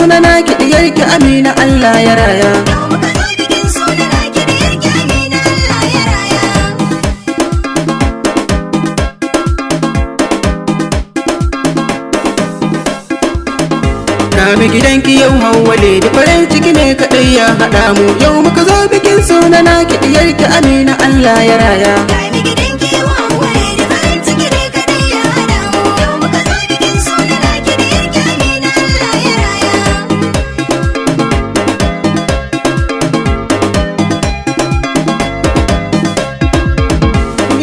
sunana ki diyarki Amina Allah ya raya. Yau muka zo bikin sunana ki diyarki Amina Allah ya raya. Na bi gidanki yau hawwale da farin ciki ne kaɗai ya haɗa mu. Yau muka zo bikin sunana ki diyarki Amina Allah ya raya. Ga mi gidanki yau hawwale da farin ciki ne kaɗai ya haɗa mu. Yau muka zo bikin sunana ki diyarki Amina Allah ya raya.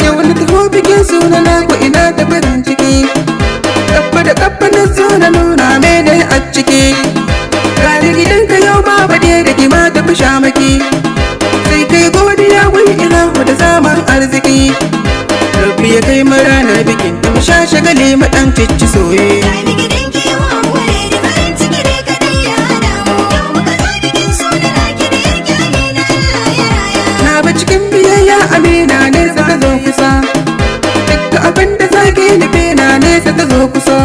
Yau na taho bikin sunana ko ina da farin ciki. Kappa da kappa na zo na nuna mene a ciki. Gani gidanka yau babu da kima ta fi shamaki. Sai kai godiya wai ilahu da zaman arziki. Rabbi ya kai mu ranar bikin da mu sha shagali mu dan cicci soye. Ga mi gidanki yau hawwale da farin ciki ne kaɗai ya haɗa mu. Yau muka zo bikin sunana ki diyarki Amina Allah ya raya. Na ba cikin biyayya Amina ne ta zo kusa. Dukka abin da zaki nufi na nesa ta zo kusa.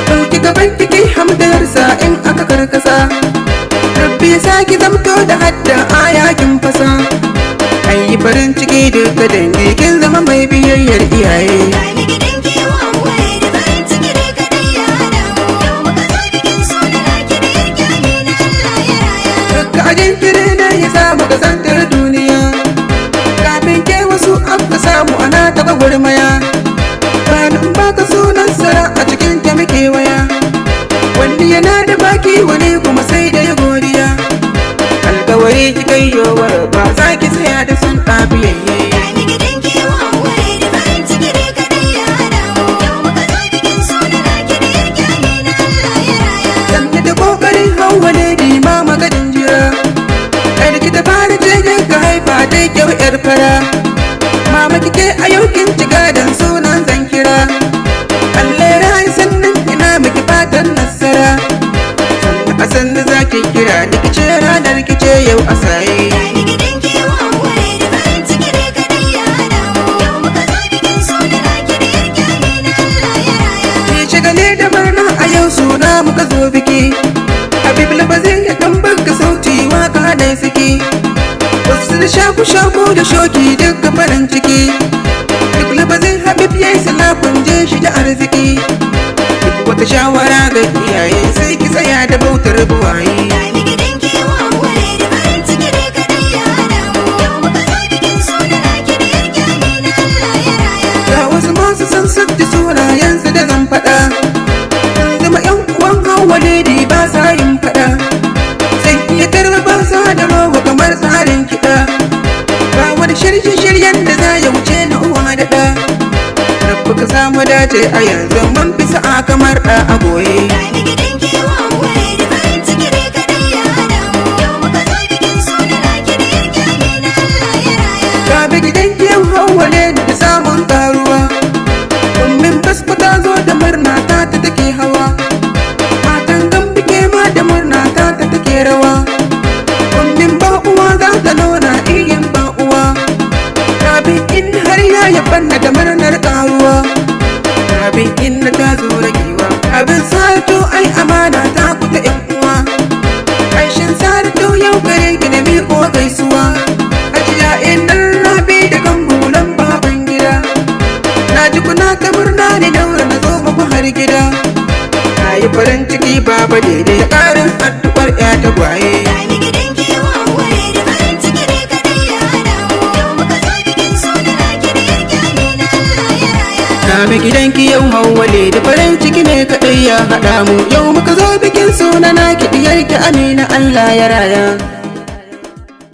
Ɗauki gaban kiki hamdarsa in aka karkasa. Rabbi ya saki zamto da hadda ayakin fasa. Ayi farin ciki duka dangi kin zama mai biyayyar iyaye. Ga mi gidanki yau hawwale da farin ciki ne kaɗai ya haɗa mu. Yau muka zo bikin sunana ki diyarki Amina Allah ya raya. Dukka ajin kire na ya samu kasantar duniya. Kafin ke wasu aka samu ana taɓa gurmaya. Banin baka sunan sara a cikin ta muke waya. Wani yana da baki wani kuma sai da ya godiya. Alkawari ki kai yowar ba za ki tsaya da sun ɗafiyayye. Ga mi gidanki yau hawwale da farin ciki ne kaɗai ya haɗa mu. Yau muka zo bikin sunana ki diyarki Amina Allah ya raya. Sannu da ƙoƙarin hawwale di ma magadin jira. Kar ki ta fara jirgin ka haifa dai kyau yar fara. Mama kike a yau kin ci gadon sunan zan kira. Allah ya rayu sannan ina miki fatan nasara. Sannu a sannu za ki kira ni kice ranar kice yau a saye. Ga mi gidanki yau hawwale da farin ciki ne kaɗai ya haɗa mu. Yau muka zo bikin sunana ki diyarki Amina Allah ya raya. Ki shagali da murna a yau suna muka zo biki. Habib labazin ya kan baka sauti waka da saki. Wasu da shaku da shoki duka farin ciki. Duk labazin Habib ya yi salafin je shi da arziki. Duk wata shawara ga iyaye sai ki tsaya da bautar buwaye. Ga mi gidanki yau hawwale da farin ciki ne kaɗai ya haɗa mu. Yau muka zo bikin sunana ki diyarki Amina Allah ya raya. Ga wasu masu san sadda sunayensu da zan faɗa. Sun zama ƴan uwan hawwale di ba sa yin faɗa. Sai iya tarba ba sa da rowa kamar tsarin kiɗa. Ga wani shirye-shiryen da za ya wuce na uwa da ɗa. Rabbi ka samu dace a yanzu mun fi sa'a kamar ɗa a goye. Ga mi gidanki yau hawwale da farin ciki ne kaɗai ya haɗa mu. Yau muka zo bikin sunana ki diyarki Amina Allah ya raya. Ga bi gidanki yau hawwale da samun karuwa. Domin basba ta zo da murna ta take hawa. Matan gambi ke ma da murna ta take rawa. Domin ba uwa za ta nuna iyin ba uwa. Rabin in har ya yabanna da murnar karuwa. Rabin in na ta zo ragewa. Abin sato ai amana ta kuta yan uwa. Aishin sato yau gare ki na miƙo gaisuwa. Ajiya in nan rabi da kan bulan baban gida. Na ji kuna ta murna ne daura na zo muku har gida. Na yi farin ciki baba daidai da ƙarin addu'ar ya ta gwaye. Ga mi gidanki yau hawwale da farin ciki ne kaɗai ya haɗa mu. Yau muka zo bikin sunana ki diyarki Amina Allah ya raya. Na bi gidanki yau hawwale da farin ciki ne kaɗai ya haɗa mu. Yau muka zo bikin sunana ki diyarki Amina Allah ya raya.